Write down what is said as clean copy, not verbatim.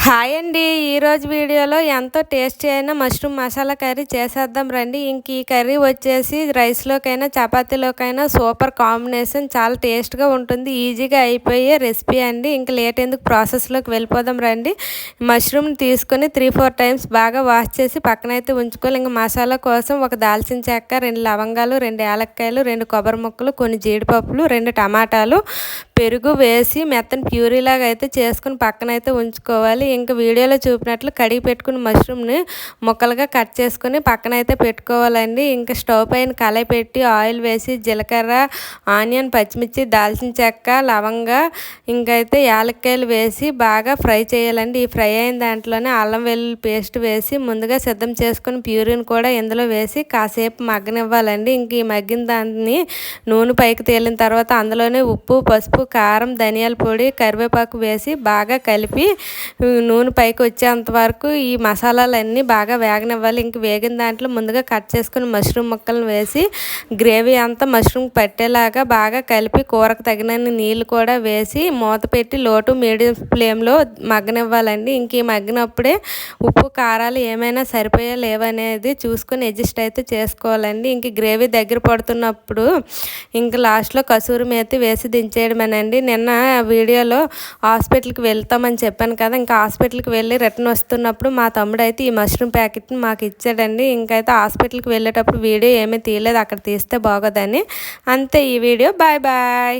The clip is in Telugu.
హాయ్ అండి. ఈరోజు వీడియోలో ఎంతో టేస్టీ అయిన మష్రూమ్ మసాలా కర్రీ చేసేద్దాం రండి. ఇంక ఈ కర్రీ వచ్చేసి రైస్లోకైనా చపాతీలోకైనా సూపర్ కాంబినేషన్, చాలా టేస్ట్గా ఉంటుంది. ఈజీగా అయిపోయే రెసిపీ అండి. ఇంక లేట్ ఎందుకు, ప్రాసెస్లోకి వెళ్ళిపోదాం రండి. మష్రూమ్ తీసుకొని 3-4 టైమ్స్ బాగా వాష్ చేసి పక్కనైతే ఉంచుకోవాలి. ఇంక మసాలా కోసం ఒక దాల్చిన చెక్క, 2 లవంగాలు, 2 యాలక్కాయలు, 2 కొబ్బరి ముక్కలు, కొన్ని జీడిపప్పులు, 2 టమాటాలు, పెరుగు వేసి మెత్తని ప్యూరీలాగా అయితే చేసుకుని పక్కనైతే ఉంచుకోవాలి. ఇంకా వీడియోలో చూపినట్లు కడిగి పెట్టుకుని మష్రూమ్ని ముక్కలుగా కట్ చేసుకొని పక్కనైతే పెట్టుకోవాలండి. ఇంకా స్టవ్ పైన కళాయి పెట్టి ఆయిల్ వేసి జీలకర్ర, ఆనియన్, పచ్చిమిర్చి, దాల్చిన చెక్క, లవంగా, ఇంకైతే యాలక్కాయలు వేసి బాగా ఫ్రై చేయాలండి. ఈ ఫ్రై అయిన దాంట్లోనే అల్లం వెల్లుల్లి పేస్ట్ వేసి ముందుగా సిద్ధం చేసుకుని ప్యూరీని కూడా ఇందులో వేసి కాసేపు మగ్గనివ్వాలండి. ఇంక ఈ మగ్గిన దాన్ని నూనె పైకి తేలిన తర్వాత అందులోనే ఉప్పు, పసుపు, కారం, ధనియాల పొడి, కరివేపాకు వేసి బాగా కలిపి నూనె పైకి వచ్చేంత వరకు ఈ మసాలాలన్నీ బాగా వేగనివ్వాలి. ఇంక వేగిన దాంట్లో ముందుగా కట్ చేసుకుని మష్రూమ్ ముక్కలను వేసి గ్రేవీ అంతా మష్రూమ్ పట్టేలాగా బాగా కలిపి కూరకు తగినన్ని నీళ్ళు కూడా వేసి మూత పెట్టి లో టు మీడియం ఫ్లేమ్లో మగ్గనివ్వాలండి. ఇంక ఈ మగ్గినప్పుడే ఉప్పు, కారాలు ఏమైనా సరిపోయా లేవనేది చూసుకొని అడ్జస్ట్ అయితే చేసుకోవాలండి. ఇంక గ్రేవీ దగ్గర పడుతున్నప్పుడు ఇంక లాస్ట్లో కసూరి మేతి వేసి దించేయడమేనండి. నిన్న వీడియోలో హాస్పిటల్కి వెళ్తామని చెప్పాను కదా, ఇంకా హాస్పిటల్కి వెళ్ళి రిటర్న్ వస్తున్నప్పుడు మా తమ్ముడు అయితే ఈ మష్రూమ్ ప్యాకెట్ని మాకు ఇచ్చాడండి. ఇంకైతే హాస్పిటల్కి వెళ్ళేటప్పుడు వీడియో ఏమీ తీయలేదు, అక్కడ తీస్తే బాగోదని. అంతే ఈ వీడియో. Bye bye.